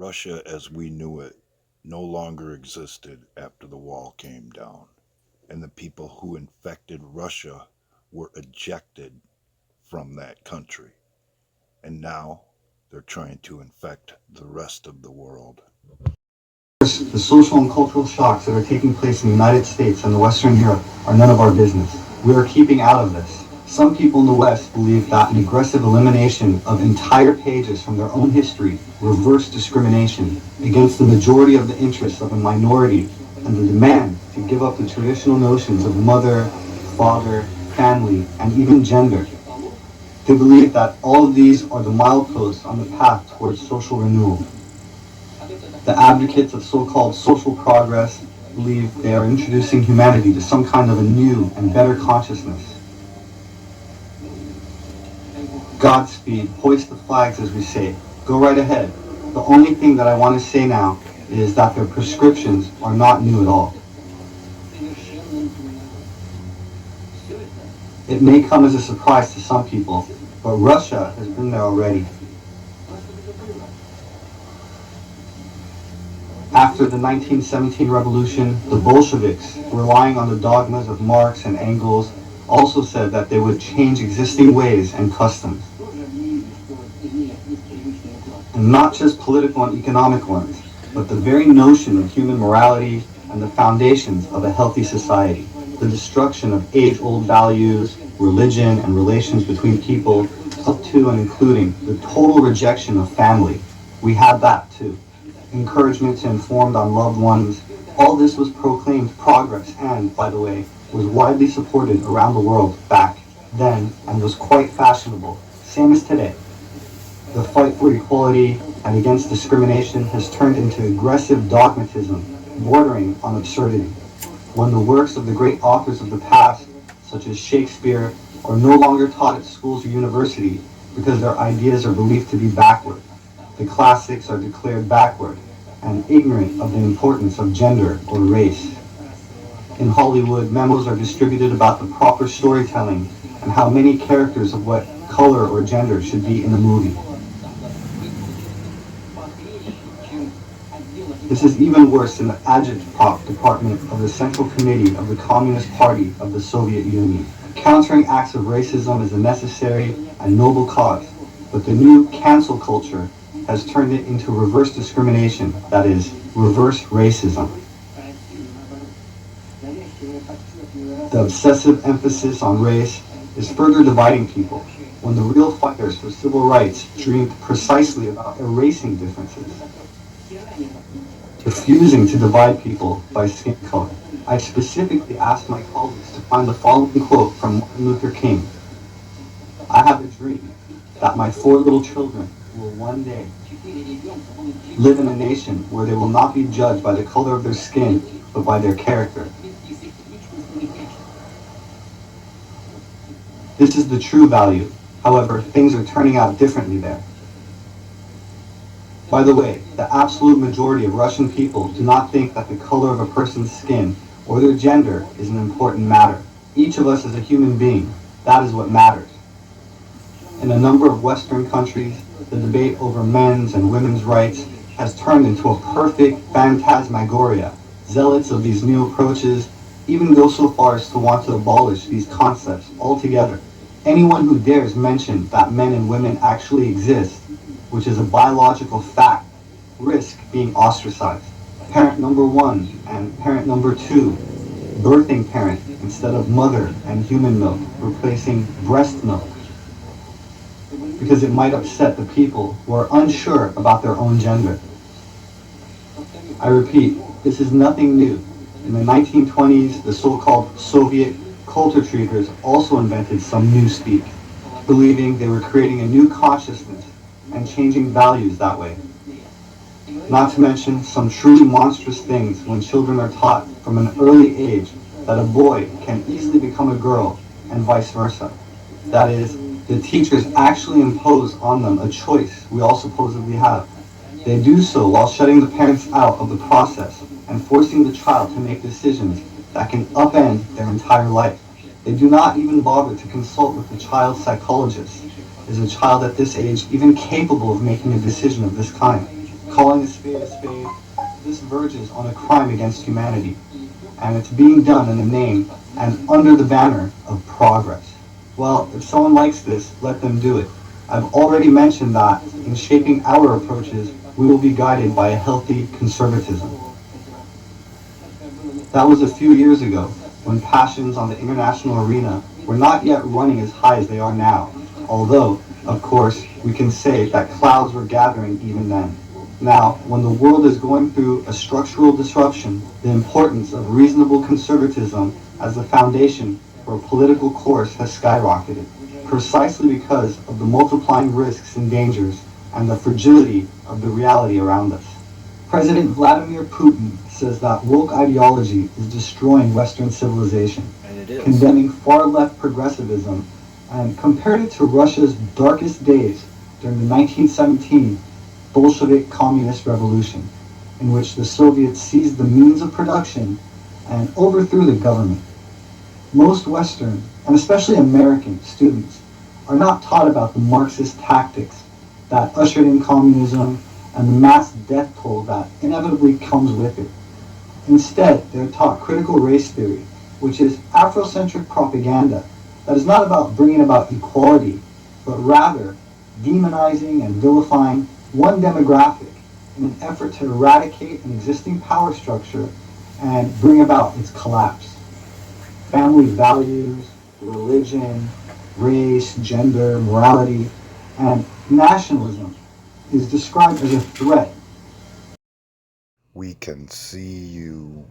Russia as we knew it no longer existed after the wall came down, and the people who infected Russia were ejected from that country. And now they're trying to infect the rest of the world. The social and cultural shocks that are taking place in the United States and the Western Europe are none of our business. We are keeping out of this. Some people in the West believe that an aggressive elimination of entire pages from their own history reverse discrimination against the majority of the interests of a minority and the demand to give up the traditional notions of mother, father, family, and even gender. They believe that all of these are the mileposts on the path towards social renewal. The advocates of so-called social progress believe they are introducing humanity to some kind of a new and better consciousness. Godspeed, hoist the flags as we say. Go right ahead. The only thing that I want to say now is that their prescriptions are not new at all. It may come as a surprise to some people, but Russia has been there already. After the 1917 revolution, the Bolsheviks, relying on the dogmas of Marx and Engels, also said that they would change existing ways and customs. And not just political and economic ones, but the very notion of human morality and the foundations of a healthy society. The destruction of age-old values, religion, and relations between people, up to and including the total rejection of family. We had that too. Encouragement to inform on loved ones. All this was proclaimed progress and, by the way, was widely supported around the world back then and was quite fashionable, same as today. The fight for equality and against discrimination has turned into aggressive dogmatism, bordering on absurdity. When the works of the great authors of the past, such as Shakespeare, are no longer taught at schools or universities because their ideas are believed to be backward. The classics are declared backward and ignorant of the importance of gender or race. In Hollywood, memos are distributed about the proper storytelling and how many characters of what color or gender should be in the movie. This is even worse in the agitprop department of the Central Committee of the Communist Party of the Soviet Union. Countering acts of racism is a necessary and noble cause, but the new cancel culture has turned it into reverse discrimination, that is, reverse racism. The obsessive emphasis on race is further dividing people, when the real fighters for civil rights dreamed precisely about erasing differences, refusing to divide people by skin color. I specifically asked my colleagues to find the following quote from Martin Luther King. I have a dream that my 4 little children will one day live in a nation where they will not be judged by the color of their skin, but by their character. This is the true value. However, things are turning out differently there. By the way, the absolute majority of Russian people do not think that the color of a person's skin or their gender is an important matter. Each of us is a human being. That is what matters. In a number of Western countries, the debate over men's and women's rights has turned into a perfect phantasmagoria. Zealots of these new approaches even go so far as to want to abolish these concepts altogether. Anyone who dares mention that men and women actually exist, which is a biological fact, risk being ostracized. Parent number 1 and parent number 2, birthing parent instead of mother and human milk, replacing breast milk, because it might upset the people who are unsure about their own gender. I repeat, this is nothing new. In the 1920s, the so-called Soviet culture treaters also invented some new speak, believing they were creating a new consciousness and changing values that way. Not to mention some truly monstrous things when children are taught from an early age that a boy can easily become a girl and vice versa. That is, the teachers actually impose on them a choice we all supposedly have. They do so while shutting the parents out of the process and forcing the child to make decisions that can upend their entire life. They do not even bother to consult with the child's psychologist. Is a child at this age even capable of making a decision of this kind? calling a spade, this verges on a crime against humanity, and it's being done in the name and under the banner of progress. Well, if someone likes this, let them do it. I've already mentioned that in shaping our approaches, we will be guided by a healthy conservatism. That was a few years ago, when passions on the international arena were not yet running as high as they are now, although, of course, we can say that clouds were gathering even then. Now, when the world is going through a structural disruption, the importance of reasonable conservatism as the foundation for a political course has skyrocketed, precisely because of the multiplying risks and dangers and the fragility of the reality around us. President Vladimir Putin says that woke ideology is destroying Western civilization, And it is. condemning far-left progressivism, and compared it to Russia's darkest days during the 1917 Bolshevik Communist Revolution, in which the Soviets seized the means of production and overthrew the government. Most Western, and especially American, students are not taught about the Marxist tactics that ushered in communism and the mass death toll that inevitably comes with it. Instead, they're taught critical race theory, which is Afrocentric propaganda that is not about bringing about equality, but rather demonizing and vilifying one demographic in an effort to eradicate an existing power structure and bring about its collapse. Family values, religion, race, gender, morality, and nationalism is described as a threat. We can see you.